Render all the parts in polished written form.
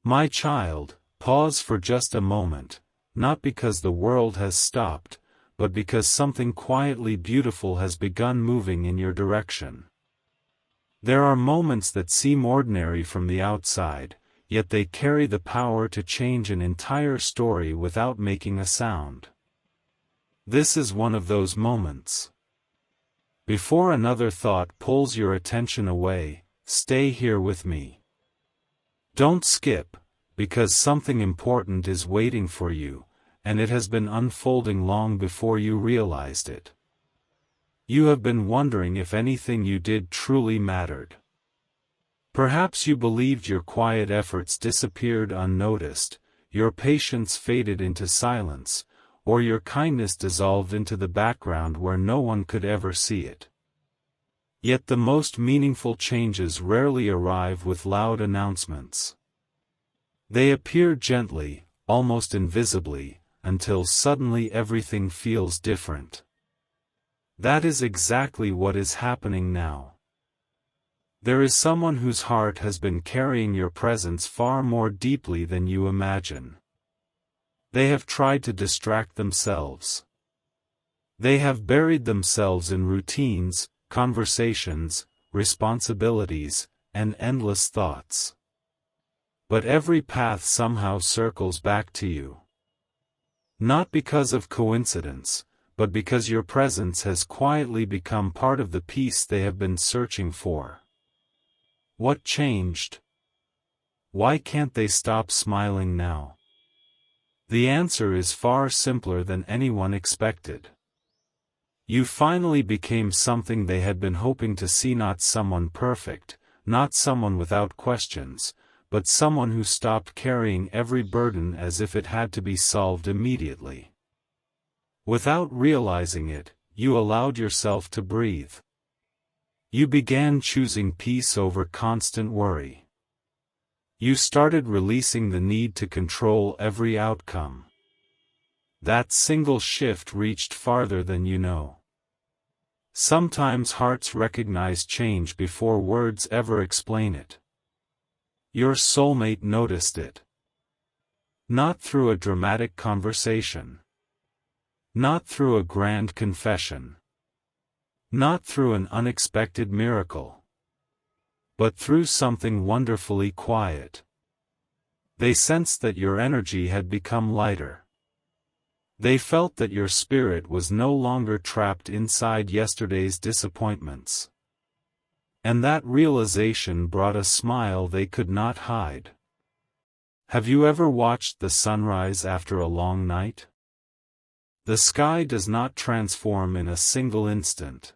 My child, pause for just a moment, not because the world has stopped, but because something quietly beautiful has begun moving in your direction. There are moments that seem ordinary from the outside, yet they carry the power to change an entire story without making a sound. This is one of those moments. Before another thought pulls your attention away, stay here with me. Don't skip, because something important is waiting for you, and it has been unfolding long before you realized it. You have been wondering if anything you did truly mattered. Perhaps you believed your quiet efforts disappeared unnoticed, your patience faded into silence, or your kindness dissolved into the background where no one could ever see it. Yet the most meaningful changes rarely arrive with loud announcements. They appear gently, almost invisibly, until suddenly everything feels different. That is exactly what is happening now. There is someone whose heart has been carrying your presence far more deeply than you imagine. They have tried to distract themselves. They have buried themselves in routines, conversations, responsibilities, and endless thoughts. But every path somehow circles back to you. Not because of coincidence, but because your presence has quietly become part of the peace they have been searching for. What changed? Why can't they stop smiling now? The answer is far simpler than anyone expected. You finally became something they had been hoping to see, not someone perfect, not someone without questions, but someone who stopped carrying every burden as if it had to be solved immediately. Without realizing it, you allowed yourself to breathe. You began choosing peace over constant worry. You started releasing the need to control every outcome. That single shift reached farther than you know. Sometimes hearts recognize change before words ever explain it. Your soulmate noticed it. Not through a dramatic conversation. Not through a grand confession. Not through an unexpected miracle. But through something wonderfully quiet. They sensed that your energy had become lighter. They felt that your spirit was no longer trapped inside yesterday's disappointments. And that realization brought a smile they could not hide. Have you ever watched the sunrise after a long night? The sky does not transform in a single instant.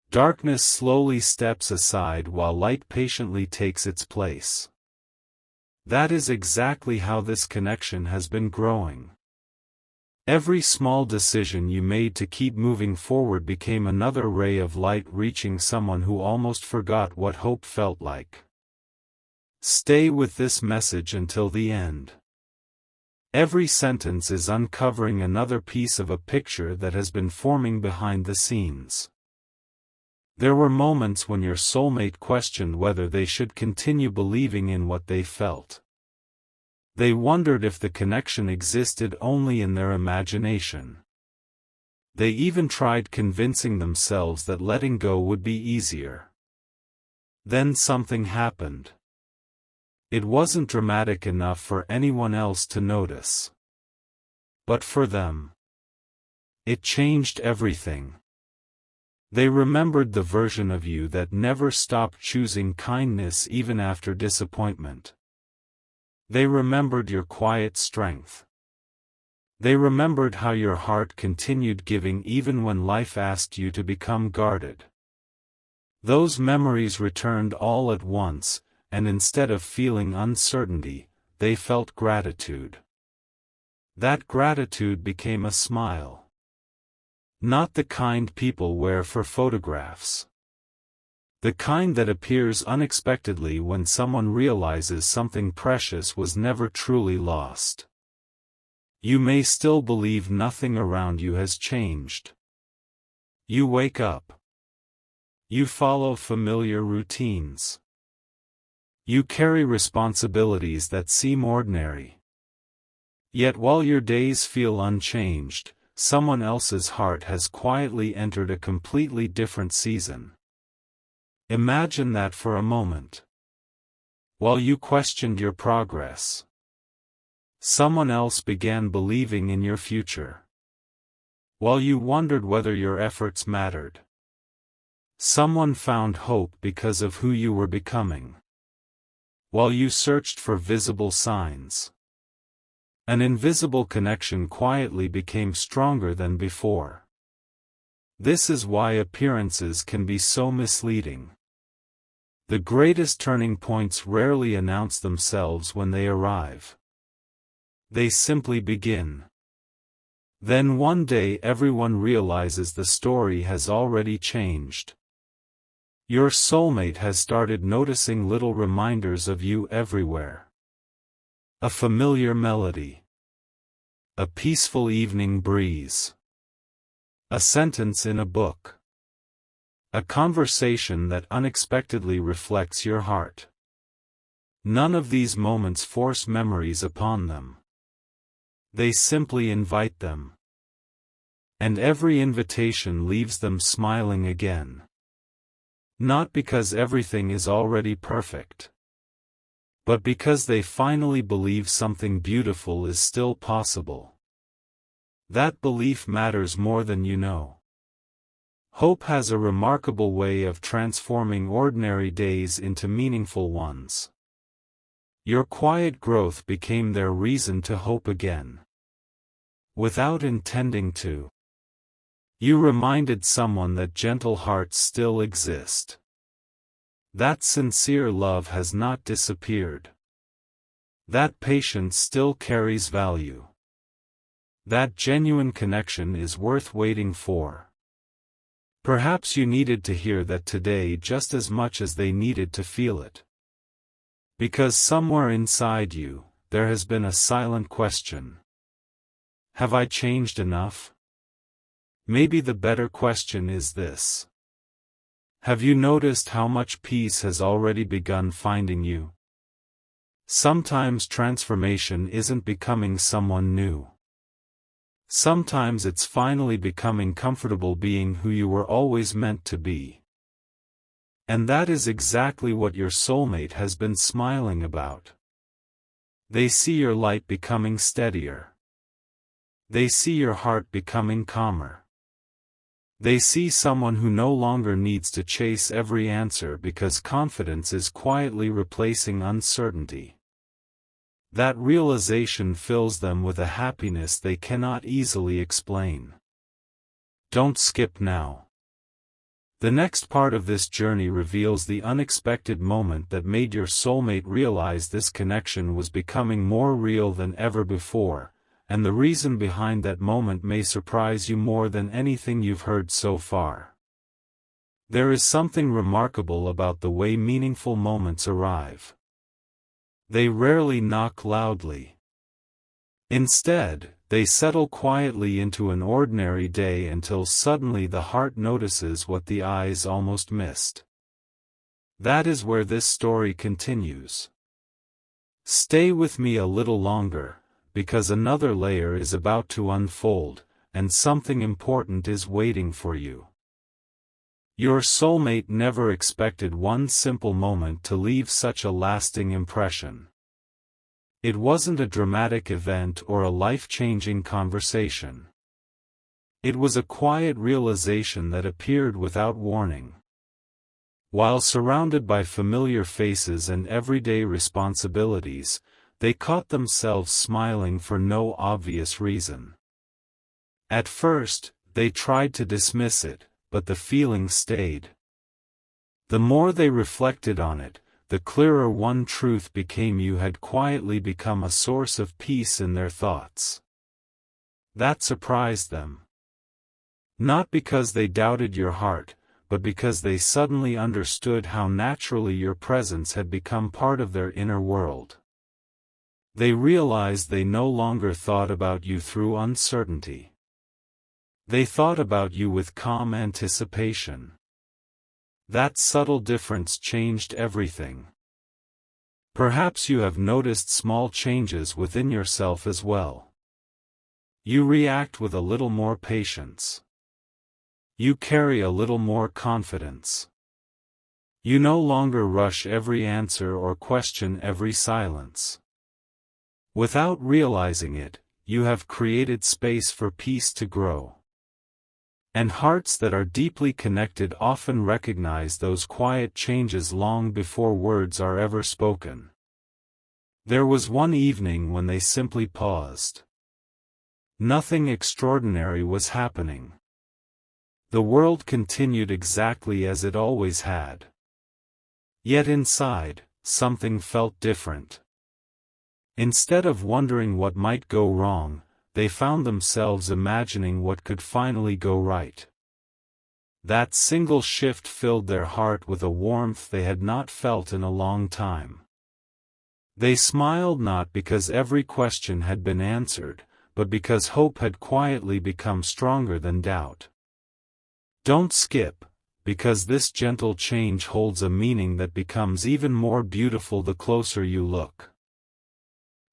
Darkness slowly steps aside while light patiently takes its place. That is exactly how this connection has been growing. Every small decision you made to keep moving forward became another ray of light reaching someone who almost forgot what hope felt like. Stay with this message until the end. Every sentence is uncovering another piece of a picture that has been forming behind the scenes. There were moments when your soulmate questioned whether they should continue believing in what they felt. They wondered if the connection existed only in their imagination. They even tried convincing themselves that letting go would be easier. Then something happened. It wasn't dramatic enough for anyone else to notice. But for them, it changed everything. They remembered the version of you that never stopped choosing kindness even after disappointment. They remembered your quiet strength. They remembered how your heart continued giving even when life asked you to become guarded. Those memories returned all at once, and instead of feeling uncertainty, they felt gratitude. That gratitude became a smile. Not the kind people wear for photographs. The kind that appears unexpectedly when someone realizes something precious was never truly lost. You may still believe nothing around you has changed. You wake up. You follow familiar routines. You carry responsibilities that seem ordinary. Yet while your days feel unchanged, someone else's heart has quietly entered a completely different season. Imagine that for a moment. While you questioned your progress, someone else began believing in your future. While you wondered whether your efforts mattered, someone found hope because of who you were becoming. While you searched for visible signs, an invisible connection quietly became stronger than before. This is why appearances can be so misleading. The greatest turning points rarely announce themselves when they arrive. They simply begin. Then one day everyone realizes the story has already changed. Your soulmate has started noticing little reminders of you everywhere. A familiar melody. A peaceful evening breeze. A sentence in a book. A conversation that unexpectedly reflects your heart. None of these moments force memories upon them. They simply invite them. And every invitation leaves them smiling again. Not because everything is already perfect, but because they finally believe something beautiful is still possible. That belief matters more than you know. Hope has a remarkable way of transforming ordinary days into meaningful ones. Your quiet growth became their reason to hope again. Without intending to, you reminded someone that gentle hearts still exist. That sincere love has not disappeared. That patience still carries value. That genuine connection is worth waiting for. Perhaps you needed to hear that today just as much as they needed to feel it. Because somewhere inside you, there has been a silent question. Have I changed enough? Maybe the better question is this. Have you noticed how much peace has already begun finding you? Sometimes transformation isn't becoming someone new. Sometimes it's finally becoming comfortable being who you were always meant to be. And that is exactly what your soulmate has been smiling about. They see your light becoming steadier. They see your heart becoming calmer. They see someone who no longer needs to chase every answer because confidence is quietly replacing uncertainty. That realization fills them with a happiness they cannot easily explain. Don't skip now. The next part of this journey reveals the unexpected moment that made your soulmate realize this connection was becoming more real than ever before, and the reason behind that moment may surprise you more than anything you've heard so far. There is something remarkable about the way meaningful moments arrive. They rarely knock loudly. Instead, they settle quietly into an ordinary day until suddenly the heart notices what the eyes almost missed. That is where this story continues. Stay with me a little longer, because another layer is about to unfold, and something important is waiting for you. Your soulmate never expected one simple moment to leave such a lasting impression. It wasn't a dramatic event or a life-changing conversation. It was a quiet realization that appeared without warning. While surrounded by familiar faces and everyday responsibilities, they caught themselves smiling for no obvious reason. At first, they tried to dismiss it, but the feeling stayed. The more they reflected on it, the clearer one truth became: you had quietly become a source of peace in their thoughts. That surprised them. Not because they doubted your heart, but because they suddenly understood how naturally your presence had become part of their inner world. They realized they no longer thought about you through uncertainty. They thought about you with calm anticipation. That subtle difference changed everything. Perhaps you have noticed small changes within yourself as well. You react with a little more patience. You carry a little more confidence. You no longer rush every answer or question every silence. Without realizing it, you have created space for peace to grow. And hearts that are deeply connected often recognize those quiet changes long before words are ever spoken. There was one evening when they simply paused. Nothing extraordinary was happening. The world continued exactly as it always had. Yet inside, something felt different. Instead of wondering what might go wrong, they found themselves imagining what could finally go right. That single shift filled their heart with a warmth they had not felt in a long time. They smiled not because every question had been answered, but because hope had quietly become stronger than doubt. Don't skip, because this gentle change holds a meaning that becomes even more beautiful the closer you look.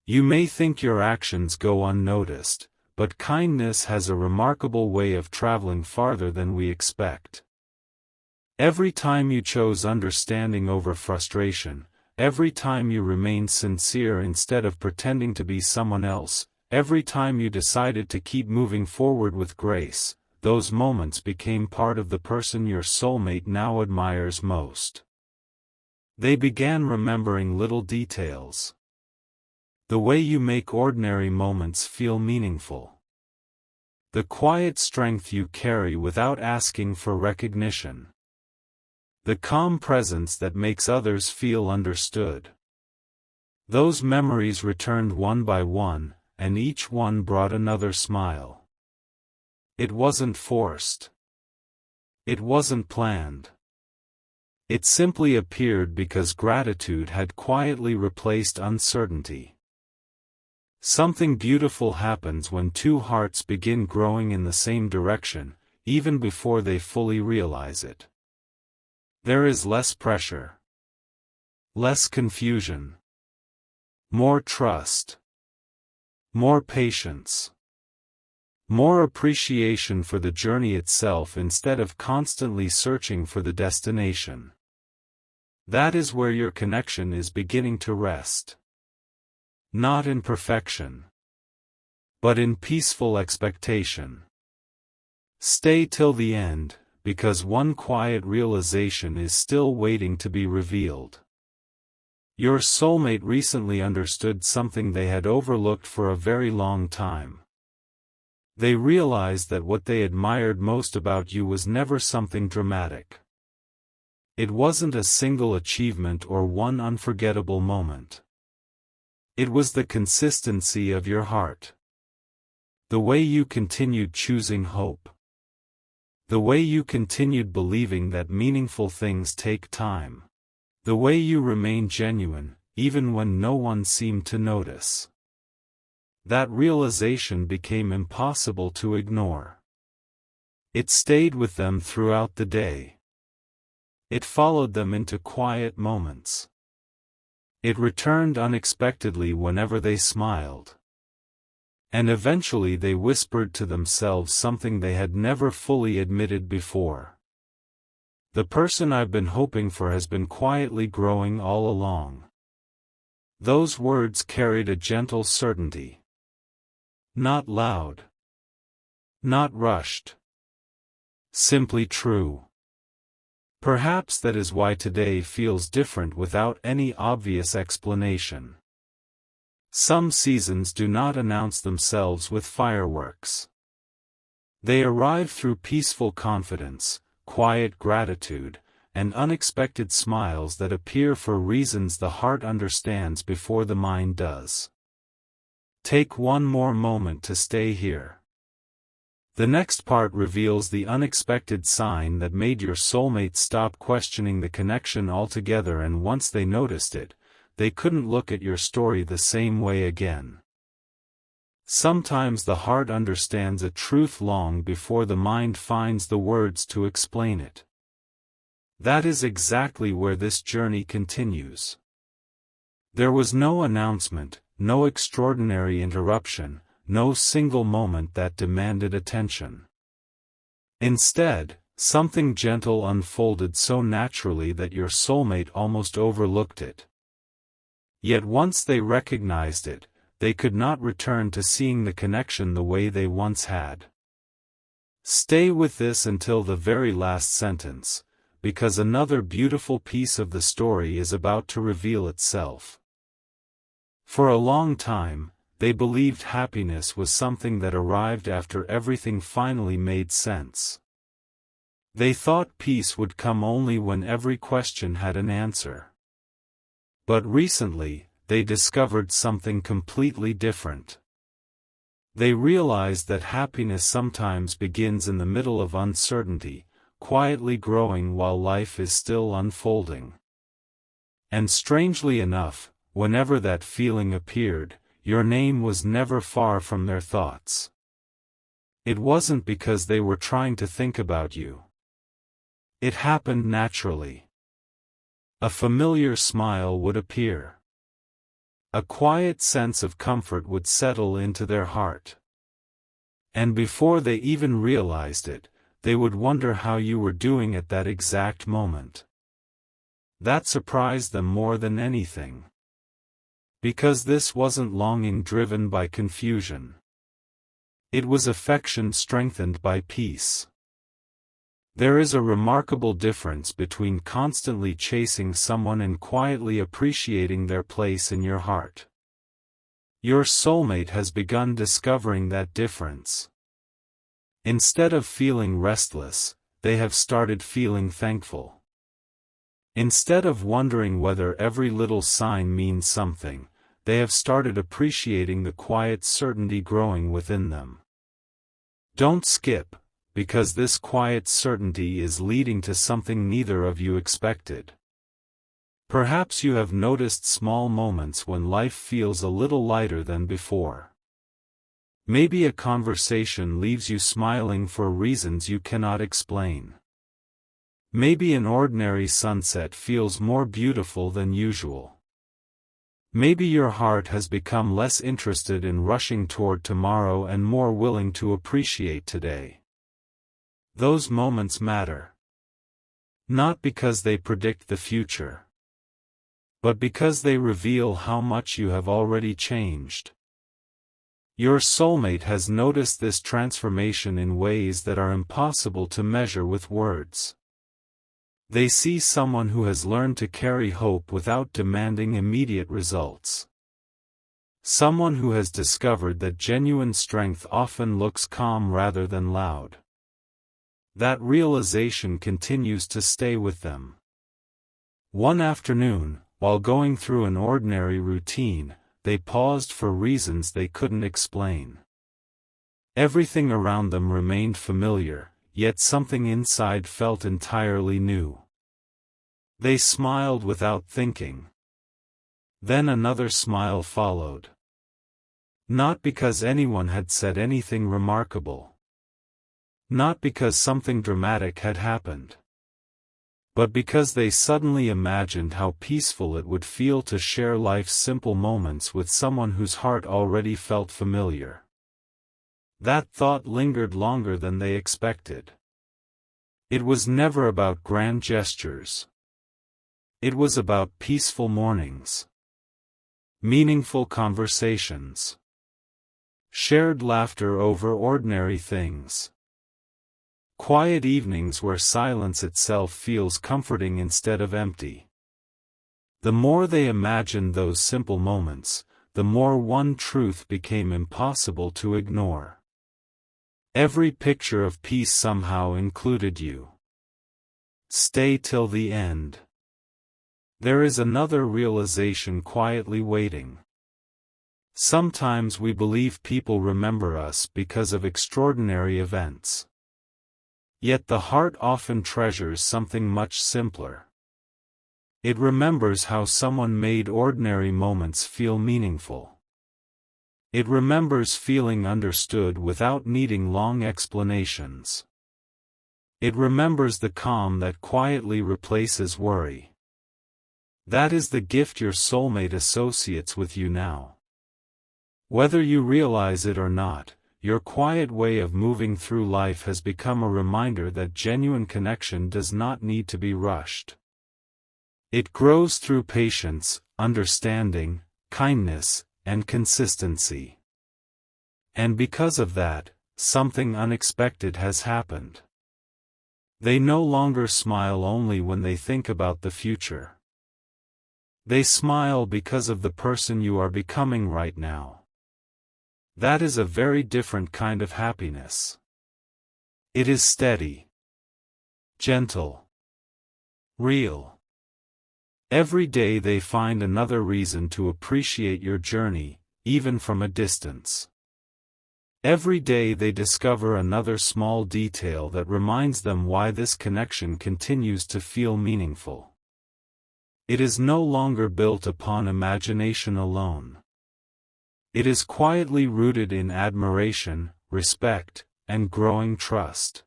You may think your actions go unnoticed, but kindness has a remarkable way of traveling farther than we expect. Every time you chose understanding over frustration, every time you remained sincere instead of pretending to be someone else, every time you decided to keep moving forward with grace, those moments became part of the person your soulmate now admires most. They began remembering little details. The way you make ordinary moments feel meaningful. The quiet strength you carry without asking for recognition. The calm presence that makes others feel understood. Those memories returned one by one, and each one brought another smile. It wasn't forced. It wasn't planned. It simply appeared because gratitude had quietly replaced uncertainty. Something beautiful happens when two hearts begin growing in the same direction, even before they fully realize it. There is less pressure. Less confusion. More trust. More patience. More appreciation for the journey itself instead of constantly searching for the destination. That is where your connection is beginning to rest. Not in perfection, but in peaceful expectation. Stay till the end, because one quiet realization is still waiting to be revealed. Your soulmate recently understood something they had overlooked for a very long time. They realized that what they admired most about you was never something dramatic. It wasn't a single achievement or one unforgettable moment. It was the consistency of your heart. The way you continued choosing hope. The way you continued believing that meaningful things take time. The way you remained genuine, even when no one seemed to notice. That realization became impossible to ignore. It stayed with them throughout the day. It followed them into quiet moments. It returned unexpectedly whenever they smiled. And eventually they whispered to themselves something they had never fully admitted before. The person I've been hoping for has been quietly growing all along. Those words carried a gentle certainty. Not loud. Not rushed. Simply true. Perhaps that is why today feels different without any obvious explanation. Some seasons do not announce themselves with fireworks. They arrive through peaceful confidence, quiet gratitude, and unexpected smiles that appear for reasons the heart understands before the mind does. Take one more moment to stay here. The next part reveals the unexpected sign that made your soulmate stop questioning the connection altogether, and once they noticed it, they couldn't look at your story the same way again. Sometimes the heart understands a truth long before the mind finds the words to explain it. That is exactly where this journey continues. There was no announcement, no extraordinary interruption, no single moment that demanded attention. Instead, something gentle unfolded so naturally that your soulmate almost overlooked it. Yet once they recognized it, they could not return to seeing the connection the way they once had. Stay with this until the very last sentence, because another beautiful piece of the story is about to reveal itself. For a long time, they believed happiness was something that arrived after everything finally made sense. They thought peace would come only when every question had an answer. But recently, they discovered something completely different. They realized that happiness sometimes begins in the middle of uncertainty, quietly growing while life is still unfolding. And strangely enough, whenever that feeling appeared, your name was never far from their thoughts. It wasn't because they were trying to think about you. It happened naturally. A familiar smile would appear. A quiet sense of comfort would settle into their heart. And before they even realized it, they would wonder how you were doing at that exact moment. That surprised them more than anything. Because this wasn't longing driven by confusion. It was affection strengthened by peace. There is a remarkable difference between constantly chasing someone and quietly appreciating their place in your heart. Your soulmate has begun discovering that difference. Instead of feeling restless, they have started feeling thankful. Instead of wondering whether every little sign means something, they have started appreciating the quiet certainty growing within them. Don't skip, because this quiet certainty is leading to something neither of you expected. Perhaps you have noticed small moments when life feels a little lighter than before. Maybe a conversation leaves you smiling for reasons you cannot explain. Maybe an ordinary sunset feels more beautiful than usual. Maybe your heart has become less interested in rushing toward tomorrow and more willing to appreciate today. Those moments matter. Not because they predict the future, but because they reveal how much you have already changed. Your soulmate has noticed this transformation in ways that are impossible to measure with words. They see someone who has learned to carry hope without demanding immediate results. Someone who has discovered that genuine strength often looks calm rather than loud. That realization continues to stay with them. One afternoon, while going through an ordinary routine, they paused for reasons they couldn't explain. Everything around them remained familiar, yet something inside felt entirely new. They smiled without thinking. Then another smile followed. Not because anyone had said anything remarkable. Not because something dramatic had happened. But because they suddenly imagined how peaceful it would feel to share life's simple moments with someone whose heart already felt familiar. That thought lingered longer than they expected. It was never about grand gestures. It was about peaceful mornings. Meaningful conversations. Shared laughter over ordinary things. Quiet evenings where silence itself feels comforting instead of empty. The more they imagined those simple moments, the more one truth became impossible to ignore. Every picture of peace somehow included you. Stay till the end. There is another realization quietly waiting. Sometimes we believe people remember us because of extraordinary events. Yet the heart often treasures something much simpler. It remembers how someone made ordinary moments feel meaningful. It remembers feeling understood without needing long explanations. It remembers the calm that quietly replaces worry. That is the gift your soulmate associates with you now. Whether you realize it or not, your quiet way of moving through life has become a reminder that genuine connection does not need to be rushed. It grows through patience, understanding, kindness, and consistency. And because of that, something unexpected has happened. They no longer smile only when they think about the future. They smile because of the person you are becoming right now. That is a very different kind of happiness. It is steady, gentle, real. Every day they find another reason to appreciate your journey, even from a distance. Every day they discover another small detail that reminds them why this connection continues to feel meaningful. It is no longer built upon imagination alone. It is quietly rooted in admiration, respect, and growing trust.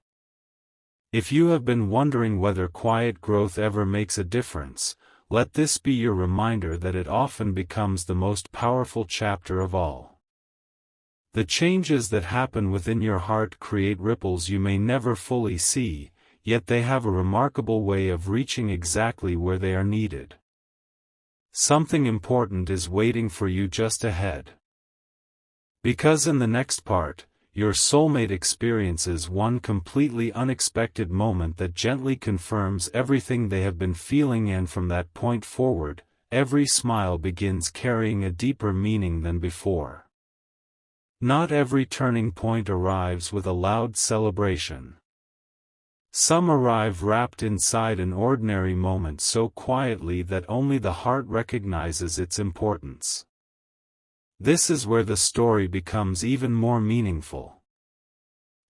If you have been wondering whether quiet growth ever makes a difference, let this be your reminder that it often becomes the most powerful chapter of all. The changes that happen within your heart create ripples you may never fully see, yet they have a remarkable way of reaching exactly where they are needed. Something important is waiting for you just ahead. Because in the next part, your soulmate experiences one completely unexpected moment that gently confirms everything they have been feeling, and from that point forward, every smile begins carrying a deeper meaning than before. Not every turning point arrives with a loud celebration. Some arrive wrapped inside an ordinary moment so quietly that only the heart recognizes its importance. This is where the story becomes even more meaningful.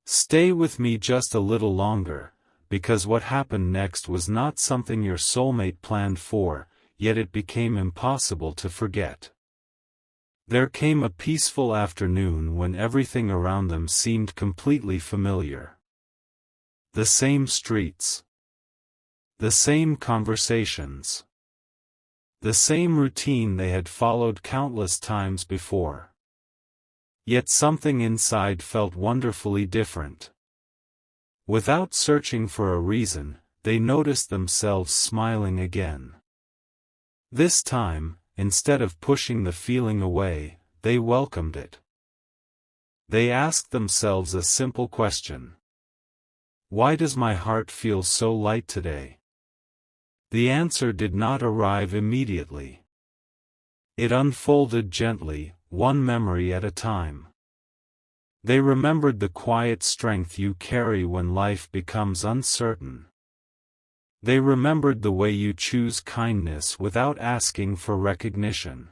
Stay with me just a little longer, because what happened next was not something your soulmate planned for, yet it became impossible to forget. There came a peaceful afternoon when everything around them seemed completely familiar. The same streets. The same conversations. The same routine they had followed countless times before. Yet something inside felt wonderfully different. Without searching for a reason, they noticed themselves smiling again. This time, instead of pushing the feeling away, they welcomed it. They asked themselves a simple question. Why does my heart feel so light today? The answer did not arrive immediately. It unfolded gently, one memory at a time. They remembered the quiet strength you carry when life becomes uncertain. They remembered the way you choose kindness without asking for recognition.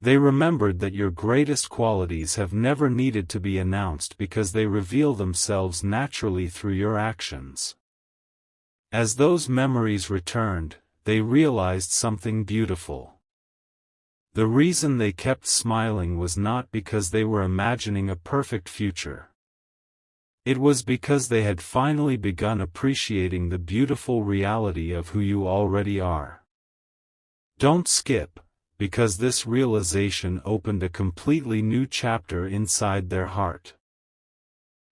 They remembered that your greatest qualities have never needed to be announced because they reveal themselves naturally through your actions. As those memories returned, they realized something beautiful. The reason they kept smiling was not because they were imagining a perfect future. It was because they had finally begun appreciating the beautiful reality of who you already are. Don't skip, because this realization opened a completely new chapter inside their heart.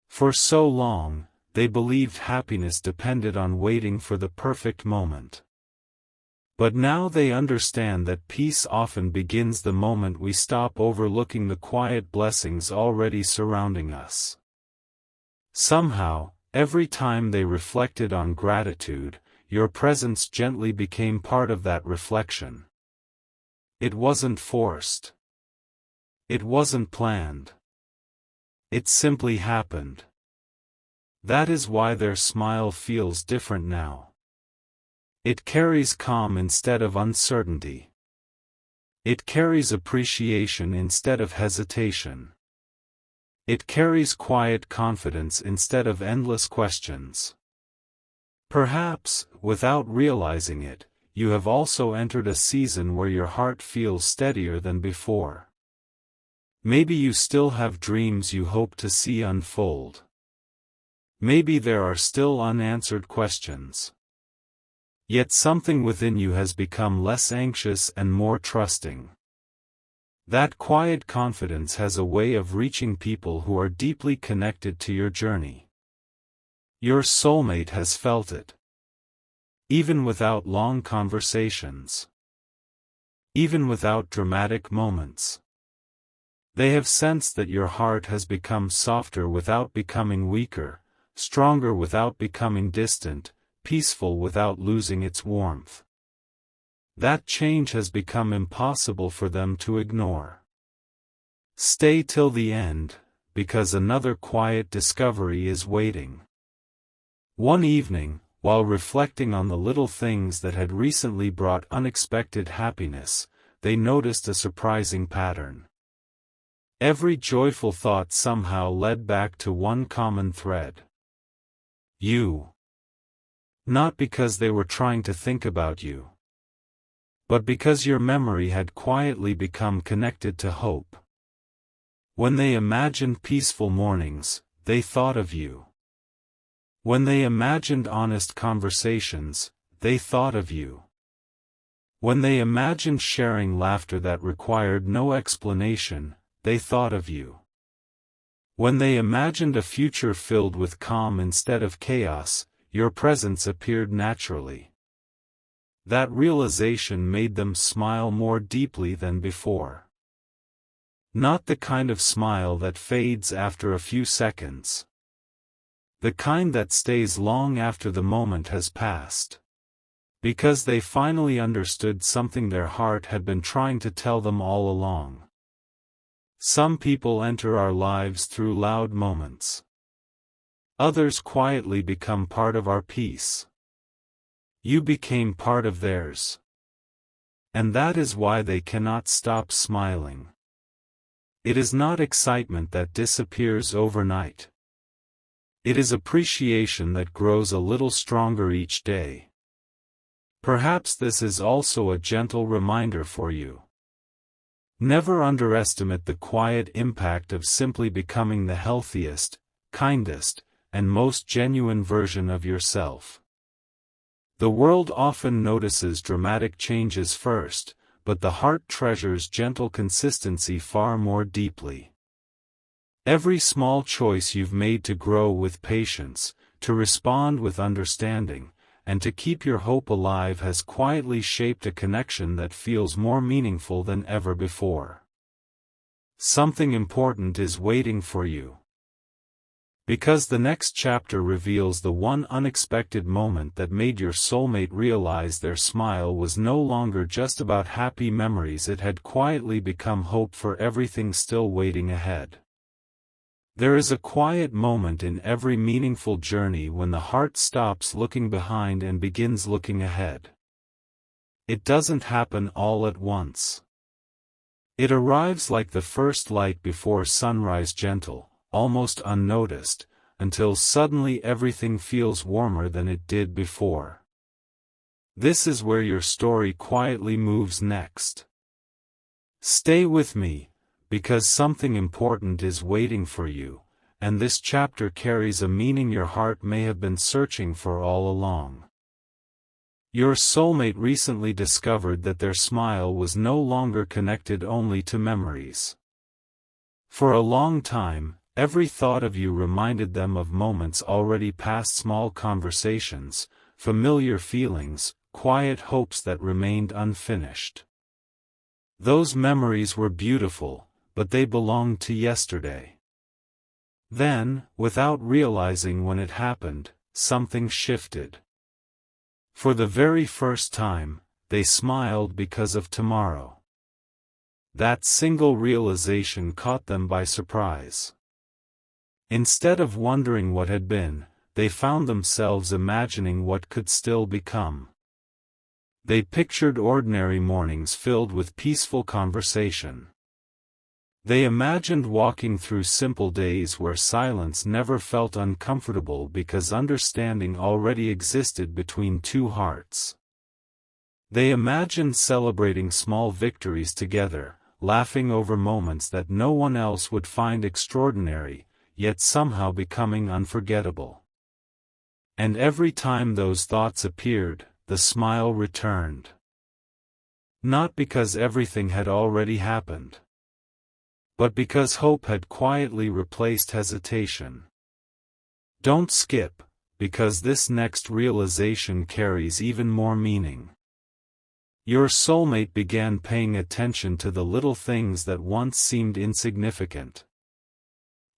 For so long, they believed happiness depended on waiting for the perfect moment. But now they understand that peace often begins the moment we stop overlooking the quiet blessings already surrounding us. Somehow, every time they reflected on gratitude, your presence gently became part of that reflection. It wasn't forced. It wasn't planned. It simply happened. That is why their smile feels different now. It carries calm instead of uncertainty. It carries appreciation instead of hesitation. It carries quiet confidence instead of endless questions. Perhaps, without realizing it, you have also entered a season where your heart feels steadier than before. Maybe you still have dreams you hope to see unfold. Maybe there are still unanswered questions. Yet something within you has become less anxious and more trusting. That quiet confidence has a way of reaching people who are deeply connected to your journey. Your soulmate has felt it. Even without long conversations. Even without dramatic moments. They have sensed that your heart has become softer without becoming weaker, stronger without becoming distant, peaceful without losing its warmth. That change has become impossible for them to ignore. Stay till the end, because another quiet discovery is waiting. One evening, while reflecting on the little things that had recently brought unexpected happiness, they noticed a surprising pattern. Every joyful thought somehow led back to one common thread. You. Not because they were trying to think about you, but because your memory had quietly become connected to hope. When they imagined peaceful mornings, they thought of you. When they imagined honest conversations, they thought of you. When they imagined sharing laughter that required no explanation, they thought of you. When they imagined a future filled with calm instead of chaos, your presence appeared naturally. That realization made them smile more deeply than before. Not the kind of smile that fades after a few seconds. The kind that stays long after the moment has passed. Because they finally understood something their heart had been trying to tell them all along. Some people enter our lives through loud moments. Others quietly become part of our peace. You became part of theirs. And that is why they cannot stop smiling. It is not excitement that disappears overnight. It is appreciation that grows a little stronger each day. Perhaps this is also a gentle reminder for you. Never underestimate the quiet impact of simply becoming the healthiest, kindest, and most genuine version of yourself. The world often notices dramatic changes first, but the heart treasures gentle consistency far more deeply. Every small choice you've made to grow with patience, to respond with understanding, and to keep your hope alive has quietly shaped a connection that feels more meaningful than ever before. Something important is waiting for you. Because the next chapter reveals the one unexpected moment that made your soulmate realize their smile was no longer just about happy memories, it had quietly become hope for everything still waiting ahead. There is a quiet moment in every meaningful journey when the heart stops looking behind and begins looking ahead. It doesn't happen all at once. It arrives like the first light before sunrise, gentle, almost unnoticed, until suddenly everything feels warmer than it did before. This is where your story quietly moves next. Stay with me, because something important is waiting for you, and this chapter carries a meaning your heart may have been searching for all along. Your soulmate recently discovered that their smile was no longer connected only to memories. For a long time, every thought of you reminded them of moments already past, small conversations, familiar feelings, quiet hopes that remained unfinished. Those memories were beautiful, but they belonged to yesterday. Then, without realizing when it happened, something shifted. For the very first time, they smiled because of tomorrow. That single realization caught them by surprise. Instead of wondering what had been, they found themselves imagining what could still become. They pictured ordinary mornings filled with peaceful conversation. They imagined walking through simple days where silence never felt uncomfortable because understanding already existed between two hearts. They imagined celebrating small victories together, laughing over moments that no one else would find extraordinary, yet somehow becoming unforgettable. And every time those thoughts appeared, the smile returned. Not because everything had already happened, but because hope had quietly replaced hesitation. Don't skip, because this next realization carries even more meaning. Your soulmate began paying attention to the little things that once seemed insignificant.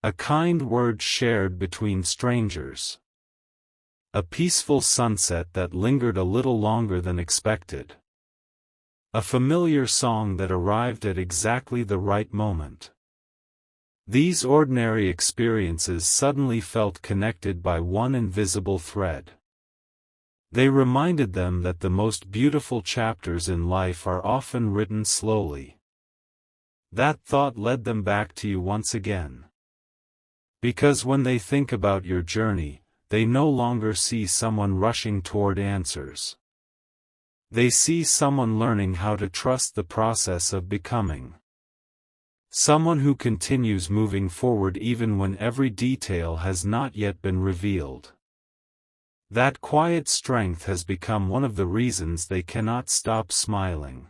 A kind word shared between strangers. A peaceful sunset that lingered a little longer than expected. A familiar song that arrived at exactly the right moment. These ordinary experiences suddenly felt connected by one invisible thread. They reminded them that the most beautiful chapters in life are often written slowly. That thought led them back to you once again. Because when they think about your journey, they no longer see someone rushing toward answers. They see someone learning how to trust the process of becoming. Someone who continues moving forward even when every detail has not yet been revealed. That quiet strength has become one of the reasons they cannot stop smiling.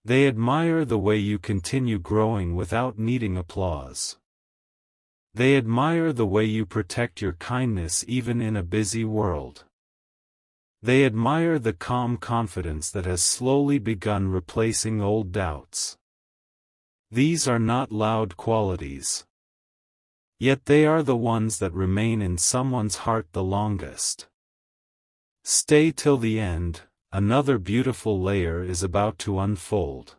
They admire the way you continue growing without needing applause. They admire the way you protect your kindness even in a busy world. They admire the calm confidence that has slowly begun replacing old doubts. These are not loud qualities. Yet they are the ones that remain in someone's heart the longest. Stay till the end, another beautiful layer is about to unfold.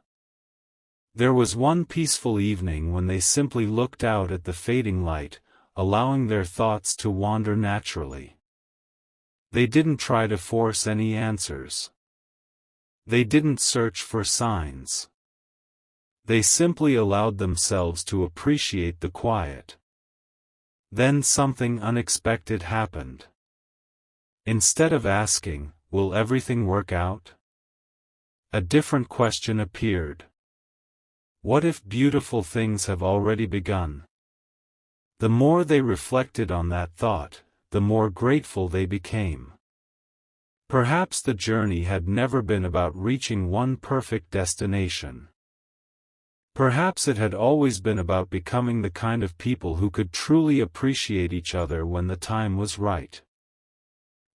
There was one peaceful evening when they simply looked out at the fading light, allowing their thoughts to wander naturally. They didn't try to force any answers. They didn't search for signs. They simply allowed themselves to appreciate the quiet. Then something unexpected happened. Instead of asking, "Will everything work out?" a different question appeared. What if beautiful things have already begun? The more they reflected on that thought, the more grateful they became. Perhaps the journey had never been about reaching one perfect destination. Perhaps it had always been about becoming the kind of people who could truly appreciate each other when the time was right.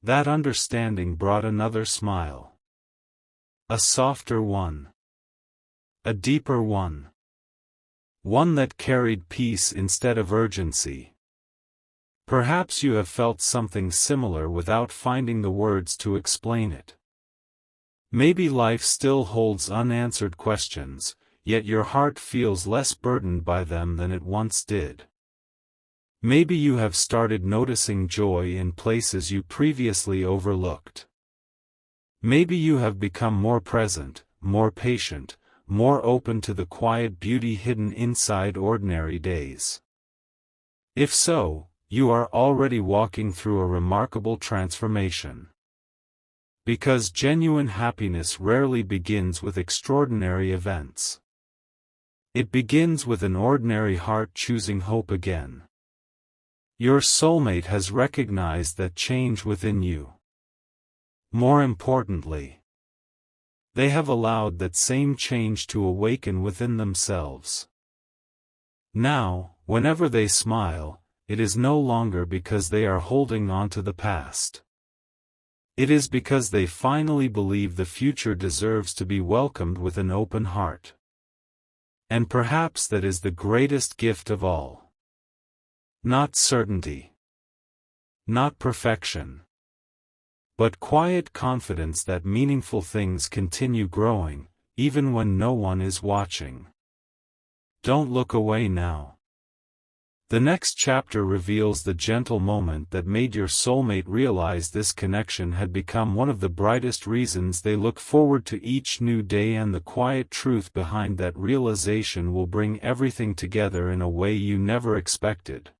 That understanding brought another smile. A softer one. A deeper one. One that carried peace instead of urgency. Perhaps you have felt something similar without finding the words to explain it. Maybe life still holds unanswered questions, yet your heart feels less burdened by them than it once did. Maybe you have started noticing joy in places you previously overlooked. Maybe you have become more present, more patient, more open to the quiet beauty hidden inside ordinary days. If so, you are already walking through a remarkable transformation. Because genuine happiness rarely begins with extraordinary events. It begins with an ordinary heart choosing hope again. Your soulmate has recognized that change within you. More importantly, they have allowed that same change to awaken within themselves. Now, whenever they smile, it is no longer because they are holding on to the past. It is because they finally believe the future deserves to be welcomed with an open heart. And perhaps that is the greatest gift of all. Not certainty. Not perfection. But quiet confidence that meaningful things continue growing, even when no one is watching. Don't look away now. The next chapter reveals the gentle moment that made your soulmate realize this connection had become one of the brightest reasons they look forward to each new day, and the quiet truth behind that realization will bring everything together in a way you never expected.